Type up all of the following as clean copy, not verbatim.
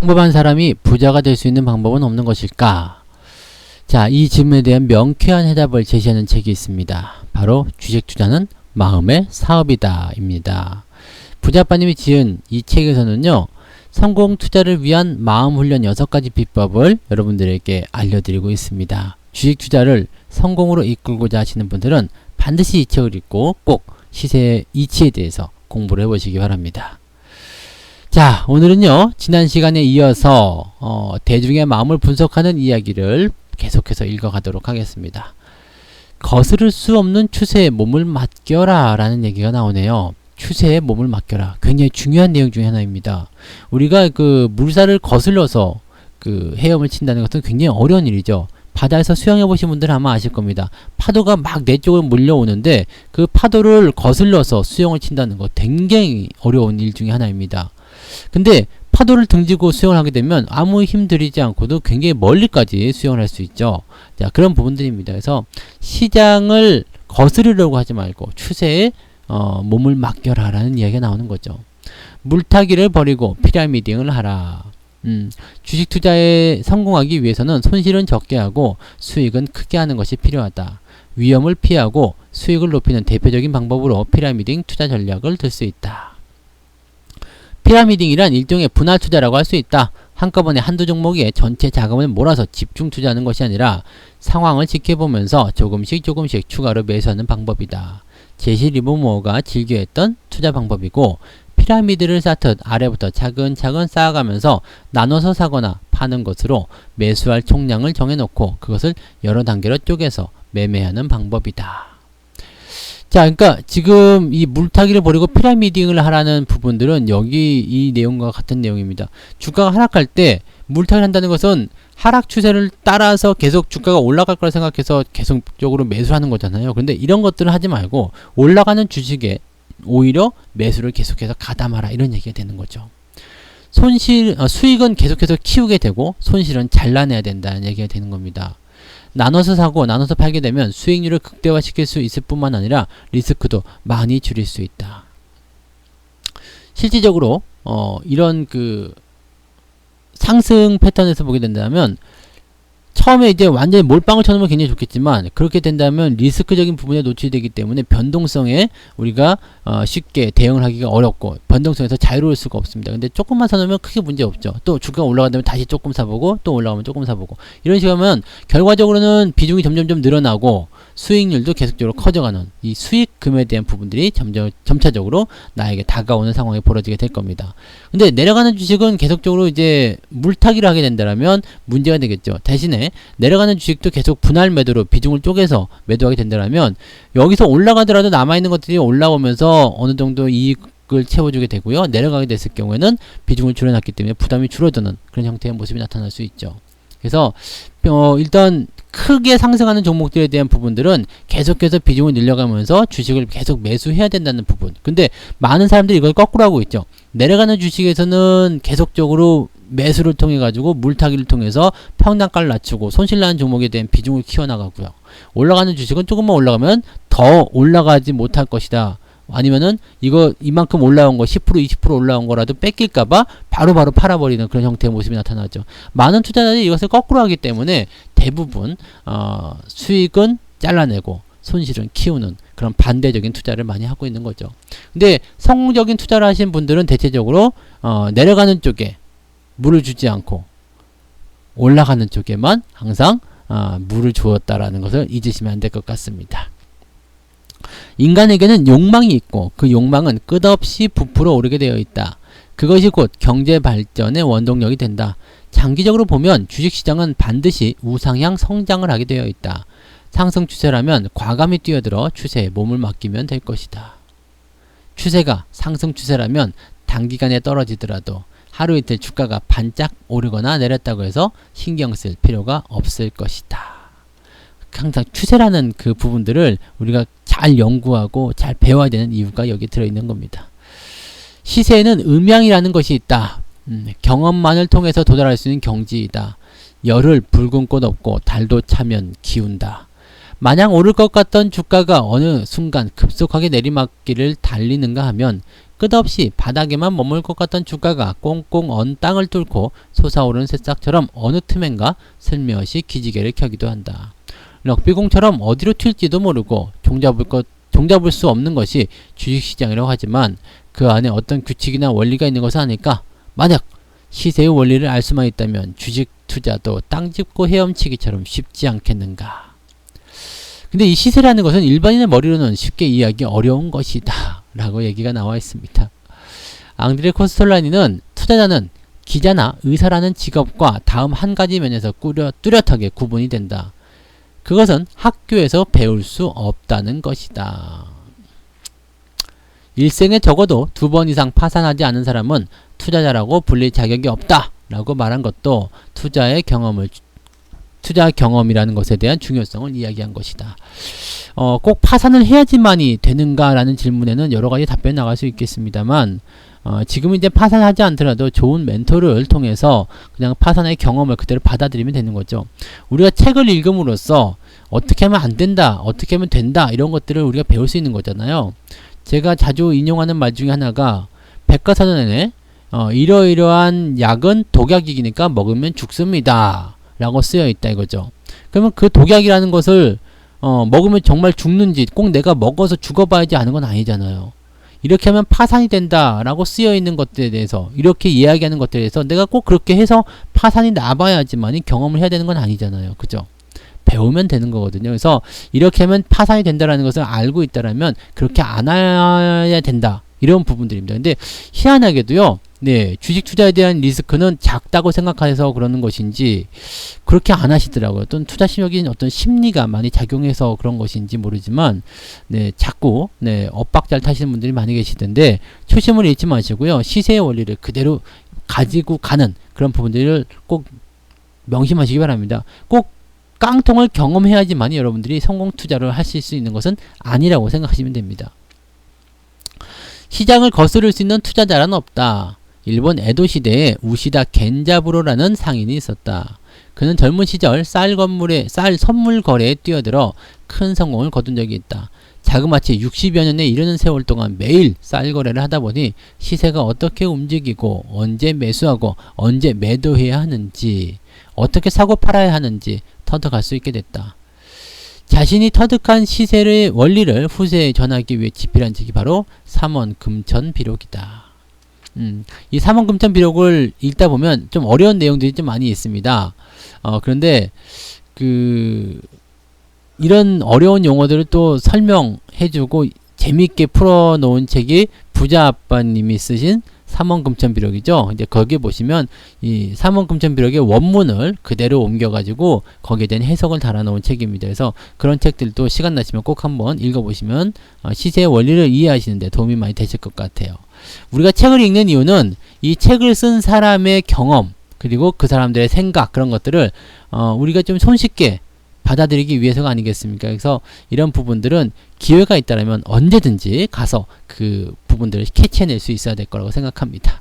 평범한 사람이 부자가 될 수 있는 방법은 없는 것일까? 자, 이 질문에 대한 명쾌한 해답을 제시하는 책이 있습니다. 바로 주식 투자는 마음의 사업이다 입니다. 부자빠님이 지은 이 책에서는요, 성공 투자를 위한 마음 훈련 6가지 비법을 여러분들에게 알려드리고 있습니다. 주식 투자를 성공으로 이끌고자 하시는 분들은 반드시 이 책을 읽고 꼭 시세의 이치에 대해서 공부를 해보시기 바랍니다. 자, 오늘은요, 지난 시간에 이어서 대중의 마음을 분석하는 이야기를 계속해서 읽어가도록 하겠습니다. 거스를 수 없는 추세에 몸을 맡겨라 라는 얘기가 나오네요. 추세에 몸을 맡겨라. 굉장히 중요한 내용 중에 하나입니다. 우리가 그 물살을 거슬러서 그 헤엄을 친다는 것은 굉장히 어려운 일이죠. 바다에서 수영해 보신 분들은 아마 아실 겁니다. 파도가 막 내 쪽으로 몰려오는데 그 파도를 거슬러서 수영을 친다는 것 굉장히 어려운 일 중에 하나입니다. 근데 파도를 등지고 수영을 하게 되면 아무 힘 들이지 않고도 굉장히 멀리까지 수영을 할 수 있죠. 자, 그런 부분들입니다. 그래서 시장을 거스르려고 하지 말고 추세에 몸을 맡겨라 라는 이야기가 나오는 거죠. 물타기를 버리고 피라미딩을 하라. 주식 투자에 성공하기 위해서는 손실은 적게 하고 수익은 크게 하는 것이 필요하다. 위험을 피하고 수익을 높이는 대표적인 방법으로 피라미딩 투자 전략을 들 수 있다. 피라미딩이란 일종의 분할 투자라고 할 수 있다. 한꺼번에 한두 종목에 전체 자금을 몰아서 집중 투자하는 것이 아니라 상황을 지켜보면서 조금씩 추가로 매수하는 방법이다. 제시 리버모어가 즐겨했던 투자 방법이고, 피라미드를 쌓듯 아래부터 차근차근 쌓아가면서 나눠서 사거나 파는 것으로 매수할 총량을 정해놓고 그것을 여러 단계로 쪼개서 매매하는 방법이다. 자, 그러니까 지금 이 물타기를 버리고 피라미딩을 하라는 부분들은 여기 이 내용과 같은 내용입니다. 주가가 하락할 때 물타기를 한다는 것은 하락 추세를 따라서 계속 주가가 올라갈 거라 생각해서 계속적으로 매수를 하는 거잖아요. 그런데 이런 것들을 하지 말고 올라가는 주식에 오히려 매수를 계속해서 가담하라 이런 얘기가 되는 거죠. 수익은 계속해서 키우게 되고 손실은 잘라내야 된다는 얘기가 되는 겁니다. 나눠서 사고 나눠서 팔게 되면 수익률을 극대화시킬 수 있을 뿐만 아니라 리스크도 많이 줄일 수 있다. 실질적으로 이런 그 상승 패턴에서 보게 된다면 처음에 이제 완전히 몰빵을 쳐놓으면 굉장히 좋겠지만 그렇게 된다면 리스크적인 부분에 노출되기 때문에 변동성에 우리가 쉽게 대응을 하기가 어렵고 변동성에서 자유로울 수가 없습니다. 근데 조금만 사놓으면 크게 문제 없죠. 또 주가가 올라가면 다시 조금 사보고 또 올라가면 조금 사보고 이런 식으로 하면 결과적으로는 비중이 점점점 늘어나고 수익률도 계속적으로 커져가는 이 수익금에 대한 부분들이 점차적으로 나에게 다가오는 상황이 벌어지게 될 겁니다. 근데 내려가는 주식은 계속적으로 이제 물타기를 하게 된다면 문제가 되겠죠. 대신에 내려가는 주식도 계속 분할 매도로 비중을 쪼개서 매도하게 된다면 여기서 올라가더라도 남아있는 것들이 올라오면서 어느 정도 이익을 채워주게 되고요. 내려가게 됐을 경우에는 비중을 줄여놨기 때문에 부담이 줄어드는 그런 형태의 모습이 나타날 수 있죠. 그래서 일단 크게 상승하는 종목들에 대한 부분들은 계속해서 비중을 늘려가면서 주식을 계속 매수해야 된다는 부분. 근데 많은 사람들이 이걸 거꾸로 하고 있죠. 내려가는 주식에서는 계속적으로 매수를 통해 가지고 물타기를 통해서 평단가를 낮추고 손실나는 종목에 대한 비중을 키워나가고요. 올라가는 주식은 조금만 올라가면 더 올라가지 못할 것이다. 아니면은 이만큼 올라온 거 10% 20% 올라온 거라도 뺏길까봐 바로바로 팔아버리는 그런 형태의 모습이 나타나죠. 많은 투자자들이 이것을 거꾸로 하기 때문에 대부분 수익은 잘라내고 손실은 키우는 그런 반대적인 투자를 많이 하고 있는 거죠. 근데 성공적인 투자를 하신 분들은 대체적으로 내려가는 쪽에 물을 주지 않고 올라가는 쪽에만 항상 물을 주었다라는 것을 잊으시면 안 될 것 같습니다. 인간에게는 욕망이 있고 그 욕망은 끝없이 부풀어 오르게 되어 있다. 그것이 곧 경제 발전의 원동력이 된다. 장기적으로 보면 주식시장은 반드시 우상향 성장을 하게 되어 있다. 상승 추세라면 과감히 뛰어들어 추세에 몸을 맡기면 될 것이다. 추세가 상승 추세라면 단기간에 떨어지더라도 하루 이틀 주가가 반짝 오르거나 내렸다고 해서 신경 쓸 필요가 없을 것이다. 항상 추세라는 그 부분들을 우리가 잘 연구하고 잘 배워야 되는 이유가 여기 들어있는 겁니다. 시세에는 음양이라는 것이 있다. 경험만을 통해서 도달할 수 있는 경지이다. 열흘 붉은 꽃 없고 달도 차면 기운다. 마냥 오를 것 같던 주가가 어느 순간 급속하게 내리막길을 달리는가 하면 끝없이 바닥에만 머물 것 같던 주가가 꽁꽁 언 땅을 뚫고 솟아오르는 새싹처럼 어느 틈엔가 슬며시 기지개를 켜기도 한다. 럭비공처럼 어디로 튈지도 모르고 종잡을 수 없는 것이 주식시장이라고 하지만 그 안에 어떤 규칙이나 원리가 있는 것을 아니까 만약 시세의 원리를 알 수만 있다면 주식 투자도 땅 짚고 헤엄치기처럼 쉽지 않겠는가. 근데 이 시세라는 것은 일반인의 머리로는 쉽게 이해하기 어려운 것이다 라고 얘기가 나와 있습니다. 앙드레 코스톨라니는 투자자는 기자나 의사라는 직업과 다음 한 가지 면에서 뚜렷하게 구분이 된다. 그것은 학교에서 배울 수 없다는 것이다. 일생에 적어도 2번 이상 파산하지 않은 사람은 투자자라고 불릴 자격이 없다 라고 말한 것도 투자 경험이라는 것에 대한 중요성을 이야기한 것이다. 꼭 파산을 해야지만이 되는가 라는 질문에는 여러가지 답변이 나갈 수 있겠습니다만 지금 이제 파산하지 않더라도 좋은 멘토를 통해서 그냥 파산의 경험을 그대로 받아들이면 되는 거죠. 우리가 책을 읽음으로써 어떻게 하면 안 된다, 어떻게 하면 된다 이런 것들을 우리가 배울 수 있는 거잖아요. 제가 자주 인용하는 말 중에 하나가 백과사전에 이러이러한 약은 독약이니까 먹으면 죽습니다 라고 쓰여 있다 이거죠. 그러면 그 독약이라는 것을 먹으면 정말 죽는지 꼭 내가 먹어서 죽어봐야지 아는 건 아니잖아요. 이렇게 하면 파산이 된다 라고 쓰여 있는 것들에 대해서 이렇게 이야기하는 것들에 대해서 내가 꼭 그렇게 해서 파산이 나봐야지만이 경험을 해야 되는 건 아니잖아요. 그죠? 배우면 되는 거거든요. 그래서 이렇게 하면 파산이 된다라는 것을 알고 있다라면 그렇게 안 해야 된다. 이런 부분들입니다. 근데 희한하게도요. 네, 주식 투자에 대한 리스크는 작다고 생각해서 그러는 것인지 그렇게 안 하시더라고요. 어떤 투자심적인 어떤 심리가 많이 작용해서 그런 것인지 모르지만 네, 자꾸 네, 엇박자를 타시는 분들이 많이 계시던데 초심을 잃지 마시고요. 시세의 원리를 그대로 가지고 가는 그런 부분들을 꼭 명심하시기 바랍니다. 꼭 깡통을 경험해야지만 여러분들이 성공 투자를 하실 수 있는 것은 아니라고 생각하시면 됩니다. 시장을 거스를 수 있는 투자자란 없다. 일본 에도 시대에 우시다 겐자부로라는 상인이 있었다. 그는 젊은 시절 쌀 선물 거래에 뛰어들어 큰 성공을 거둔 적이 있다. 자그마치 60여 년에 이르는 세월 동안 매일 쌀 거래를 하다 보니 시세가 어떻게 움직이고 언제 매수하고 언제 매도해야 하는지 어떻게 사고 팔아야 하는지 터득할 수 있게 됐다. 자신이 터득한 시세의 원리를 후세에 전하기 위해 집필한 책이 바로 삼원금천비록이다. 이 삼원금천비록을 읽다 보면 좀 어려운 내용들이 좀 많이 있습니다. 그런데 이런 어려운 용어들을 또 설명해주고 재미있게 풀어놓은 책이 부자아빠님이 쓰신 삼원금천비록이죠. 이제 거기에 보시면 이 삼원금천비록의 원문을 그대로 옮겨가지고 거기에 대한 해석을 달아놓은 책입니다. 그래서 그런 책들도 시간 나시면 꼭 한번 읽어보시면 시세의 원리를 이해하시는데 도움이 많이 되실 것 같아요. 우리가 책을 읽는 이유는 이 책을 쓴 사람의 경험 그리고 그 사람들의 생각 그런 것들을 우리가 좀 손쉽게 받아들이기 위해서가 아니겠습니까? 그래서 이런 부분들은 기회가 있다면 언제든지 가서 그 부분들을 캐치해낼 수 있어야 될 거라고 생각합니다.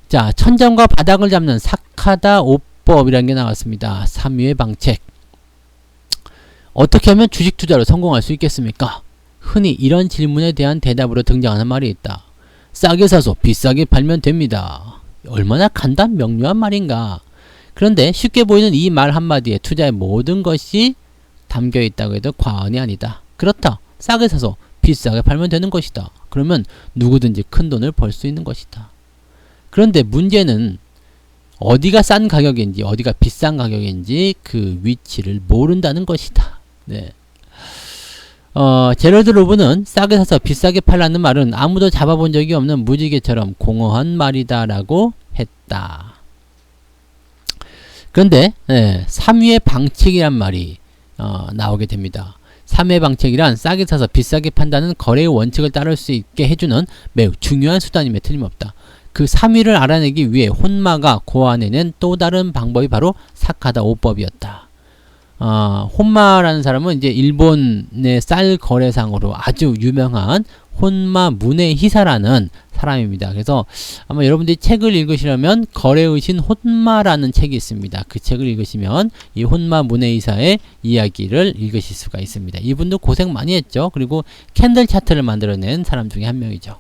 자, 천장과 바닥을 잡는 사카다 5법이라는 게 나왔습니다. 3위의 방책. 어떻게 하면 주식 투자로 성공할 수 있겠습니까? 흔히 이런 질문에 대한 대답으로 등장하는 말이 있다. 싸게 사서 비싸게 팔면 됩니다. 얼마나 간단 명료한 말인가. 그런데 쉽게 보이는 이 말 한마디에 투자의 모든 것이 담겨 있다고 해도 과언이 아니다. 그렇다. 싸게 사서 비싸게 팔면 되는 것이다. 그러면 누구든지 큰 돈을 벌 수 있는 것이다. 그런데 문제는 어디가 싼 가격인지 어디가 비싼 가격인지 그 위치를 모른다는 것이다. 네. 제럴드 로브는 싸게 사서 비싸게 팔라는 말은 아무도 잡아본 적이 없는 무지개처럼 공허한 말이다 라고 했다. 그런데 3위의 방책이란 말이 나오게 됩니다. 3위의 방책이란 싸게 사서 비싸게 판다는 거래의 원칙을 따를 수 있게 해주는 매우 중요한 수단임에 틀림없다. 그 3위를 알아내기 위해 혼마가 고안해낸 또 다른 방법이 바로 사카다 5법이었다. 혼마라는 사람은 이제 일본의 쌀 거래상으로 아주 유명한 혼마 문해히사라는 사람입니다. 그래서 아마 여러분들이 책을 읽으시려면 거래의 신 혼마라는 책이 있습니다. 그 책을 읽으시면 이 혼마 문해히사의 이야기를 읽으실 수가 있습니다. 이분도 고생 많이 했죠. 그리고 캔들 차트를 만들어낸 사람 중에 한 명이죠.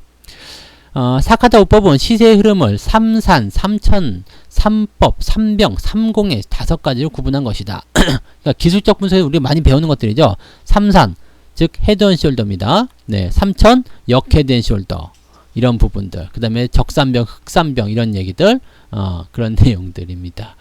사카타 5법은 시세의 흐름을 삼산, 삼천, 삼법, 삼병, 삼공의 5가지로 구분한 것이다. 그러니까 기술적 분석에 우리가 많이 배우는 것들이죠. 삼산, 즉 헤드 앤 숄더입니다. 네, 삼천, 역 헤드 앤 숄더 이런 부분들. 그 다음에 적산병, 흑산병 이런 얘기들, 그런 내용들입니다.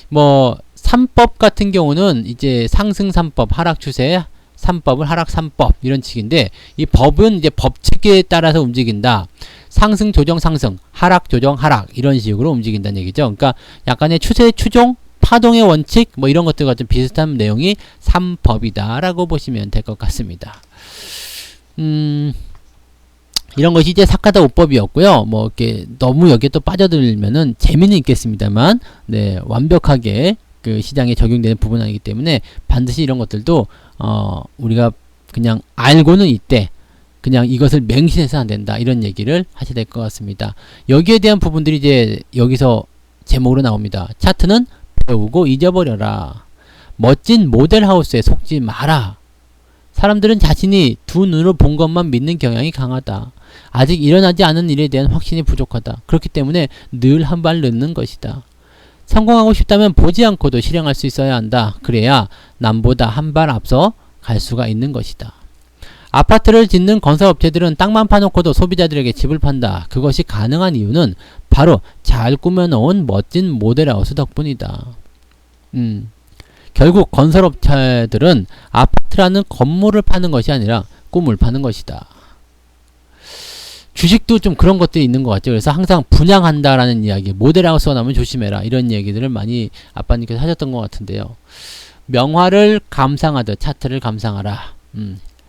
뭐 삼법 같은 경우는 이제 상승 3법, 하락 추세 3법을 하락 3법 이런 식인데, 이 법은 이제 법칙에 따라서 움직인다. 상승 조정 상승, 하락 조정 하락 이런 식으로 움직인다는 얘기죠. 그러니까 약간의 추세 추종, 파동의 원칙 뭐 이런 것들과 좀 비슷한 내용이 3법이다 라고 보시면 될 것 같습니다. 이런 것이 이제 사카타 5법이었고요. 뭐 이렇게 너무 여기에 또 빠져들면은 재미는 있겠습니다만, 네, 완벽하게 그 시장에 적용되는 부분은 아니기 때문에 반드시 이런 것들도 우리가 그냥 알고는 있대. 그냥 이것을 맹신해서 안 된다. 이런 얘기를 하셔야 될 것 같습니다. 여기에 대한 부분들이 이제 여기서 제목으로 나옵니다. 차트는 배우고 잊어버려라. 멋진 모델하우스에 속지 마라. 사람들은 자신이 두 눈으로 본 것만 믿는 경향이 강하다. 아직 일어나지 않은 일에 대한 확신이 부족하다. 그렇기 때문에 늘 한 발 늦는 것이다. 성공하고 싶다면 보지 않고도 실행할 수 있어야 한다. 그래야 남보다 한 발 앞서 갈 수가 있는 것이다. 아파트를 짓는 건설업체들은 땅만 파놓고도 소비자들에게 집을 판다. 그것이 가능한 이유는 바로 잘 꾸며놓은 멋진 모델하우스 덕분이다. 결국 건설업체들은 아파트라는 건물을 파는 것이 아니라 꿈을 파는 것이다. 주식도 좀 그런 것들이 있는 것 같죠. 그래서 항상 분양한다라는 이야기, 모델하우스가 나오면 조심해라 이런 얘기들을 많이 아빠님께서 하셨던 것 같은데요. 명화를 감상하듯 차트를 감상하라.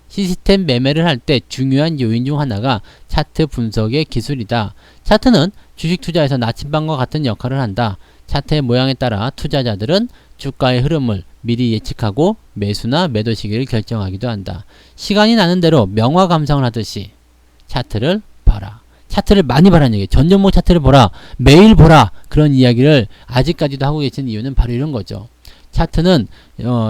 시스템 매매를 할 때 중요한 요인 중 하나가 차트 분석의 기술이다. 차트는 주식 투자에서 나침반과 같은 역할을 한다. 차트의 모양에 따라 투자자들은 주가의 흐름을 미리 예측하고 매수나 매도 시기를 결정하기도 한다. 시간이 나는 대로 명화 감상을 하듯이 차트를 봐라. 차트를 많이 봐라는 얘기예요. 전 종목 차트를 보라. 매일 보라. 그런 이야기를 아직까지도 하고 계신 이유는 바로 이런 거죠. 차트는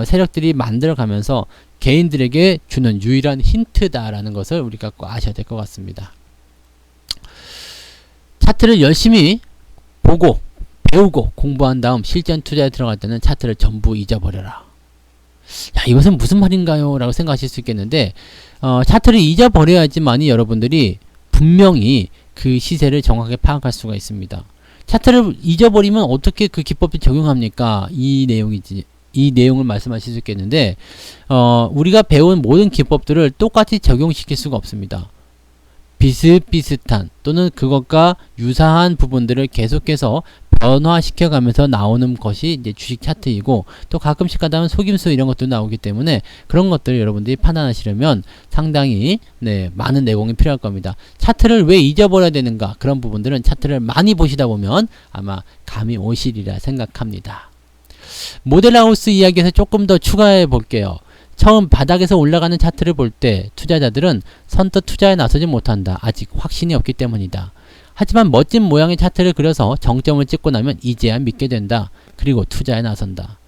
세력들이 만들어가면서 개인들에게 주는 유일한 힌트다라는 것을 우리가 꼭 아셔야 될 것 같습니다. 차트를 열심히 보고 배우고 공부한 다음 실전 투자에 들어갈 때는 차트를 전부 잊어버려라. 야, 이것은 무슨 말인가요? 라고 생각하실 수 있겠는데, 차트를 잊어버려야지만이 여러분들이 분명히 그 시세를 정확하게 파악할 수가 있습니다. 차트를 잊어버리면 어떻게 그 기법을 적용합니까? 이 내용을 말씀하실 수 있겠는데, 우리가 배운 모든 기법들을 똑같이 적용시킬 수가 없습니다. 비슷비슷한 또는 그것과 유사한 부분들을 계속해서 변화시켜가면서 나오는 것이 이제 주식 차트이고, 또 가끔씩 하다 보면 속임수 이런 것도 나오기 때문에 그런 것들을 여러분들이 판단하시려면 상당히 많은 내공이 필요할 겁니다. 차트를 왜 잊어버려야 되는가, 그런 부분들은 차트를 많이 보시다 보면 아마 감이 오시리라 생각합니다. 모델하우스 이야기에서 조금 더 추가해 볼게요. 처음 바닥에서 올라가는 차트를 볼 때 투자자들은 선뜻 투자에 나서지 못한다. 아직 확신이 없기 때문이다. 하지만 멋진 모양의 차트를 그려서 정점을 찍고 나면 이제야 믿게 된다. 그리고 투자에 나선다.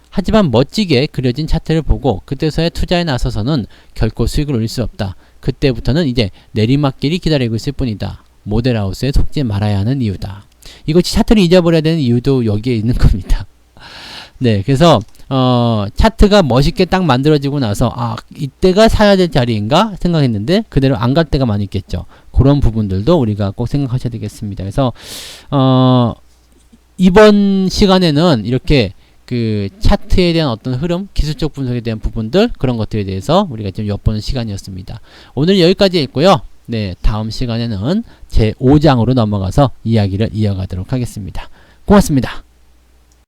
하지만 멋지게 그려진 차트를 보고 그때서야 투자에 나서서는 결코 수익을 올릴 수 없다. 그때부터는 이제 내리막길이 기다리고 있을 뿐이다. 모델하우스에 속지 말아야 하는 이유다. 이것이 차트를 잊어버려야 되는 이유도 여기에 있는 겁니다. 네, 그래서 차트가 멋있게 딱 만들어지고 나서 이때가 사야 될 자리인가 생각했는데 그대로 안 갈 때가 많이 있겠죠. 그런 부분들도 우리가 꼭 생각하셔야 되겠습니다. 그래서 이번 시간에는 이렇게 그 차트에 대한 어떤 흐름, 기술적 분석에 대한 부분들, 그런 것들에 대해서 우리가 좀 엿보는 시간이었습니다. 오늘 여기까지 했고요. 네, 다음 시간에는 제 5장으로 넘어가서 이야기를 이어가도록 하겠습니다. 고맙습니다.